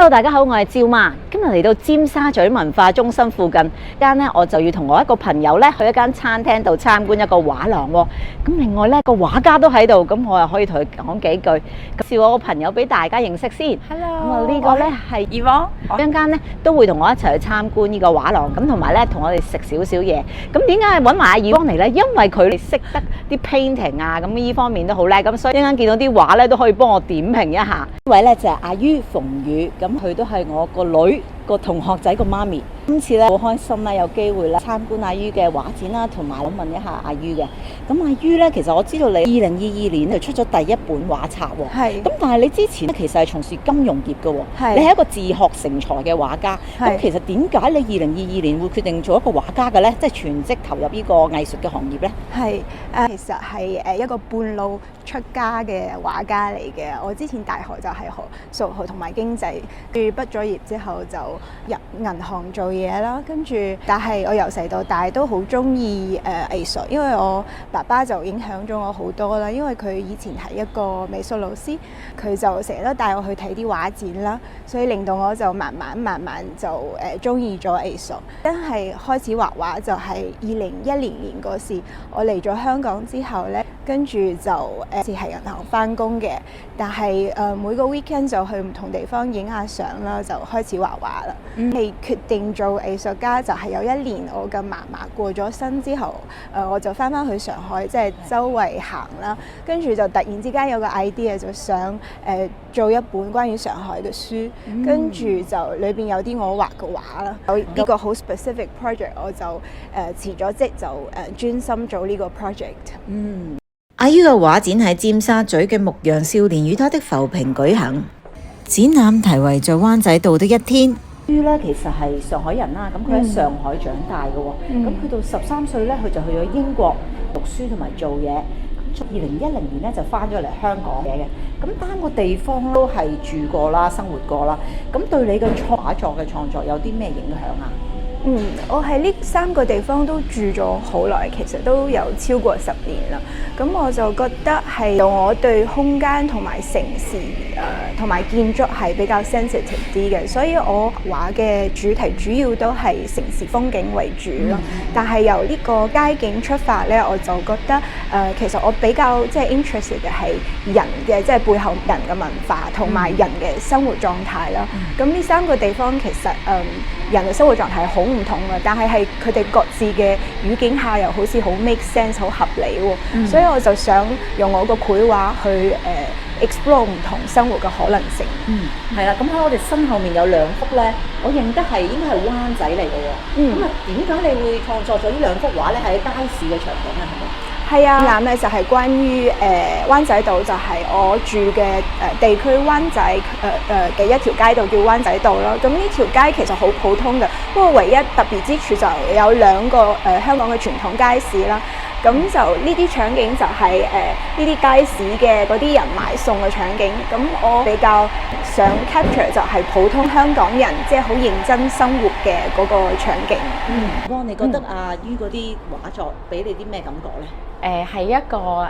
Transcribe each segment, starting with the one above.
Hello， 大家好，我係趙媽。今日嚟到尖沙咀文化中心附近間呢，我就要同我一個朋友咧去一間餐廳度參觀一個畫廊喎。咁另外咧個畫家都喺度，咁我又可以同佢講幾句，介紹我個朋友俾大家認識先。Hello， 咁啊呢個咧係Yvonne，一陣間咧都會同我一齊去參觀呢個畫廊，咁同埋咧同我哋食少少嘢。咁點解揾埋阿Yvonne嚟咧？因為佢哋識得啲 painting 啊，咁呢方面都好叻，咁所以一陣間見到啲畫咧都可以幫我點評一下。呢位咧就係阿于馮宇，咁佢都係我個女個同學仔個媽咪。今次咧好開心啦，有機會咧參觀阿于嘅畫展啦，同埋我問一下阿于嘅。咁阿于咧，其實我知道你2022年就出咗第一本畫冊喎。係。咁但係你之前咧其實係從事金融業嘅喎。係。你係一個自學成才嘅畫家。係。咁其實點解你2022年會決定做一個畫家嘅咧？即係全職投入呢個藝術嘅行業咧？係其實係一個半路出家嘅畫家嚟嘅。我之前大學就係學數學同埋經濟，跟住畢咗業之後就入銀行做嘢啦。跟住，但係我由細到大都好中意藝術，因為我爸爸就影響咗我好多啦。因為佢以前係一個美術老師，佢就成日都帶我去睇啲畫展啦，所以令到我就慢慢就中意咗藝術。真係開始畫畫就係2010年嗰時，我嚟咗香港之後咧，跟住就係銀行翻工嘅，但係每個 weekend 就去唔同地方影下相啦，就開始畫畫啦。係決定做藝術家就係有一年我嘅嫲嫲過咗身之後，我就翻去上海，即係周圍行啦，跟住就突然之間有個 idea 就想做一本關於上海嘅書，跟住就裏邊有啲我畫嘅畫啦。有呢個好 specific project， 我就辭咗職就專心做呢個 project。阿于嘅畫展喺尖沙咀嘅牧羊少年與他的浮萍舉行，展覽題為在灣仔度的一天。于咧其實係上海人啦，咁佢喺上海長大嘅喎，咁去到13歲咧，佢就去咗英國讀書同埋做嘢。咁2010年咧就翻咗嚟香港嘅，咁單個地方都係住過啦、生活過啦。咁對你嘅畫作嘅創作有啲咩影響啊？我喺呢3個地方都住咗好耐，其實都有超過10年啦。咁我就覺得係我對空間同埋城市同埋建築係比較 sensitive 啲嘅，所以我畫嘅主題主要都係城市風景為主咯。但係由呢個街景出發咧，我就覺得其實我比較即係 interested 嘅係人嘅，即係背後人嘅文化同埋人嘅生活狀態啦。咁呢3個地方其實人嘅生活狀態係好唔同嘅，但係佢哋各自嘅語境下又好似好 make sense， 好合理喎。所以我就想用我個繪畫去explore 唔同生活嘅可能性。係啦，咁喺我哋身後面有2幅咧，我認得係應該係灣仔嚟嘅喎。咁啊，點解你會創作咗呢2幅畫咧？係喺街市嘅場景啊，係咪？係啊，展覽咧就係關於灣仔道，就係我住嘅地區灣仔嘅一條街道叫灣仔道啦。咁呢條街其實好普通嘅，不過唯一特別之處就有2個香港嘅傳統街市啦。咁就呢啲場景就係呢啲街市嘅嗰啲人買餸嘅場景。咁我比較想 capture 就係普通香港人即係好認真生活嘅嗰個場景。你覺得阿于嗰啲畫作俾你啲咩感覺咧？係一個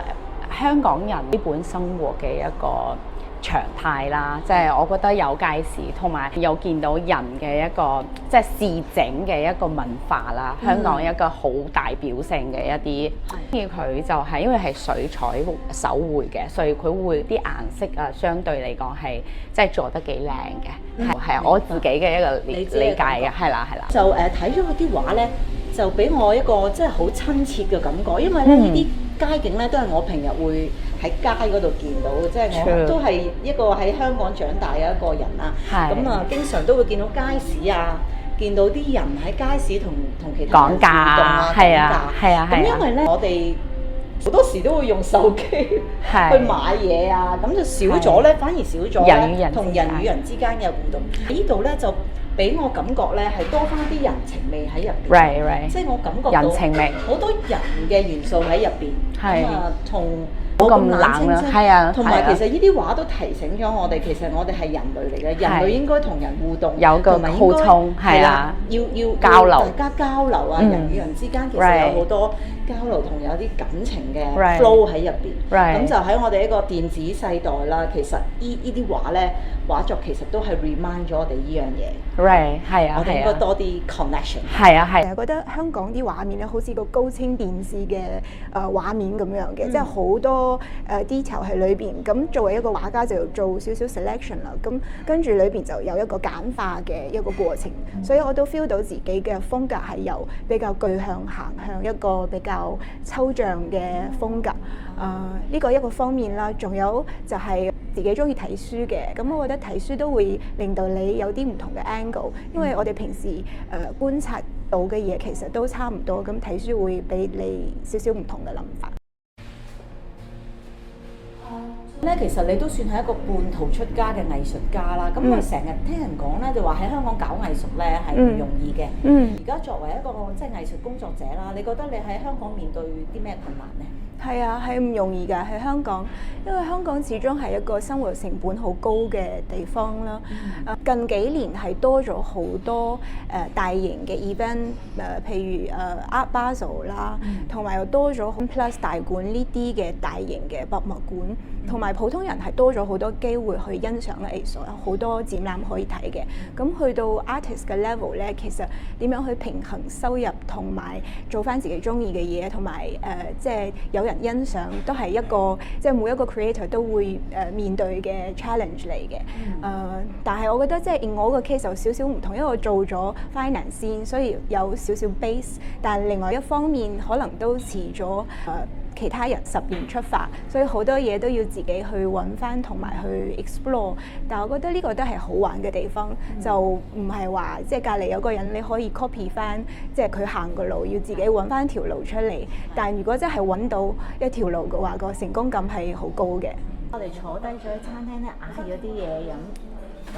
香港人基本生活嘅一個常態啦，即係我覺得有街市，同埋有見到人嘅一個即係市整嘅一個文化啦。香港一個好代表性嘅一啲，佢就係因為係水彩手繪嘅，所以佢會啲顏色啊，相對嚟講係即係做得幾靚嘅，係我自己嘅一個理解嘅，係啦。就睇咗佢啲畫咧，就俾我一個即係好親切嘅感覺，因為咧呢啲街景咧都係我平日會喺街嗰度見到嘅，即係我都係一個喺香港長大嘅一個人啦。咁啊，經常都會見到街市啊，見到啲人喺街市同其他人互動啊，講價。咁因為咧，我哋好多時都會用手機去買嘢啊，咁就少咗咧，反而少咗咧同人與人之間嘅互動。喺呢度咧就俾我感覺咧係多翻啲人情味喺入邊，即係我感覺到人情味好多人嘅元素喺入邊。咁啊，同冇咁冷冷清清，係啊，同埋其實呢啲畫都提醒咗我哋，其實我哋係人類嚟嘅，人類應該同人互動，有個溝通，係啊，要交流，大家交流啊，人與人之間其實有好多交流同有啲感情嘅 flow 喺入邊，咁就喺我哋一個電子世代啦，其實呢啲畫咧，畫作其實都係 remind 咗我哋呢樣嘢，係啊，我哋應該多啲 connection，係啊，係。覺得香港啲畫面咧，好似個高清電視嘅畫面咁樣嘅，即係好多detail 喺裏邊。咁作為一個畫家就要做少少 selection 啦。咁跟住裏邊就有一個簡化嘅一個過程，所以我都 feel 到自己嘅風格係由比較具象行向一個比較抽象嘅風格。呢個一個方面啦，仲有就係自己中意睇書嘅，咁我覺得睇書都會令到你有啲唔同嘅 angle，因為我哋平時觀察到嘅嘢其實都差唔多，咁睇書會俾你少少唔同嘅諗法。其實你都算係一個半途出家嘅藝術家啦。咁我成日聽人講咧，就話喺香港搞藝術咧係唔容易嘅。而家作為一個即係藝術工作者啦，你覺得你喺香港面對啲咩困難呢？係啊，係唔容易㗎，喺香港，因為香港始終係一個生活成本好高嘅地方啦。近幾年係多咗好多大型嘅 event，譬如Art Basel 啦，同埋又多咗 Plus 大館呢啲嘅大型嘅博物館，同埋普通人係多咗好多機會去欣賞藝術，有好多展覽可以睇嘅。咁去到 artist 嘅 level 咧，其實點樣去平衡收入同埋做翻自己中意嘅嘢，同埋即係有人欣賞，都係一個即係每一個 creator 都會面對嘅 challenge 嚟嘅。但係我覺得即係我個 case 有少少唔同，因為我做咗 finance 先，所以有少少 base， 但係另外一方面可能都遲咗其他人10年出發，所以好多嘢都要自己去揾翻同埋去 explore。但係我覺得呢個都係好玩嘅地方，就唔係話即係隔離有個人你可以 copy 翻，即係佢行個路，要自己揾翻條路出嚟。但係如果真係揾到一條路嘅話，個成功感係好高嘅。我哋坐低咗喺餐廳咧，嗌咗啲嘢飲。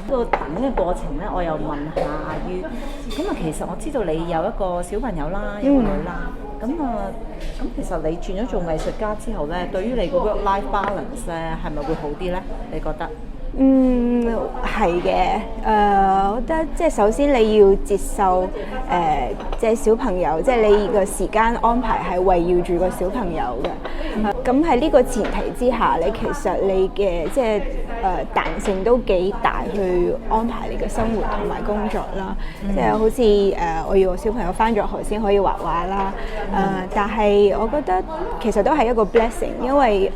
咁個等嘅過程咧，我又問下阿於。咁啊，其實我知道你有一個小朋友啦，有個女啦。咁其實你轉咗做藝術家之後咧，對於你個 work-life balance 咧，係咪會好啲咧？你覺得？係嘅。我覺得即係首先你要接受即係小朋友，即係你個時間安排係圍繞住個小朋友嘅。咁喺呢個前提之下咧，其實你嘅即係彈性都幾大，去安排你嘅生活同埋工作啦。即係好似我要個小朋友返咗學先可以畫畫啦。但係我覺得其實都係一個 blessing， 因為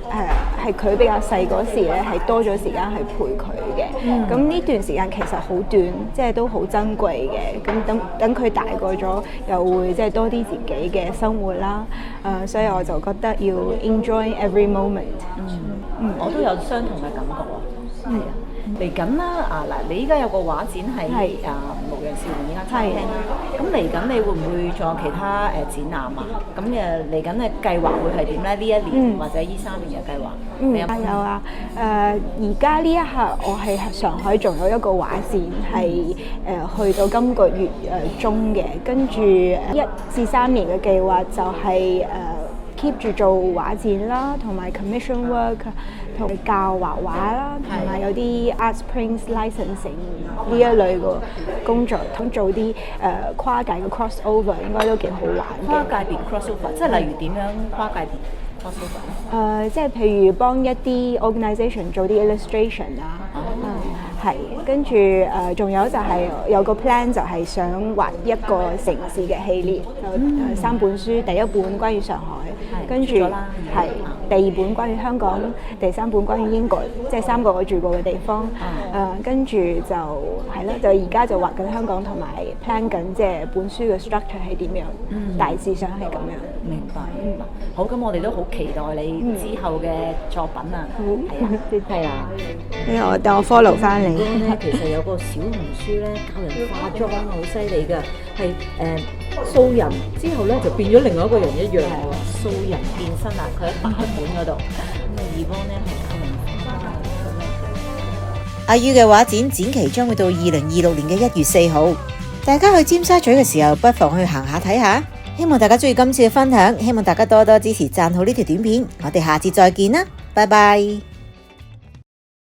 係佢比較細嗰時咧，係多咗時間去陪佢嘅。咁呢段時間其實好短，即係都好珍貴嘅。咁等佢大個咗，又會即係多啲自己嘅生活啦。所以我就覺得要 enjoy every moment。我都有相同嘅感覺喎。係啊。嚟緊啦！嗱，你依家有個畫展係牧羊少年依家餐廳啦。咁嚟緊你會唔會仲有其他展覽啊？咁嚟緊嘅計劃會係點咧？呢一年或者呢3年嘅計劃？有啊。而家呢一刻我係上海仲有一個畫展係去到今個月中嘅，跟住1至3年嘅計劃就係keep 住做畫展啦，同埋 commission work， 同教畫畫啦，同埋有啲 Art Springs licensing 呢一類嘅工作，咁做啲跨界嘅 crossover 應該都幾好玩嘅。跨界別 crossover， 即係例如點樣跨界別 crossover？即係譬如幫一啲 organisation 做啲 illustration 啊。係，跟住仲有就係有個 plan 就係想畫一個城市嘅系列，就3本書，第1本關於上海，跟住係第2本關於香港，第3本關於英國，即係3個我住過嘅地方。跟住就係咯，就而家就畫緊香港同埋 plan 緊即係本書嘅 structure 係點樣，大致上係咁樣。明白。好，咁我哋都好期待你之後嘅作品啊。係啊。等我 follow 翻你。其實有個小紅書咧，教人化妝好犀利㗎，係素人之後咧就變咗另外一個人一樣喎。素人變身啦，佢喺8本嗰度。咁Yvonne咧係教人化妝。阿於嘅畫展期將會到2026年嘅1月4號，大家去尖沙咀嘅時候，不妨去行下睇下。希望大家鍾意今次嘅分享，希望大家多多支持讚好呢條短片，我哋下次再見啦，拜拜。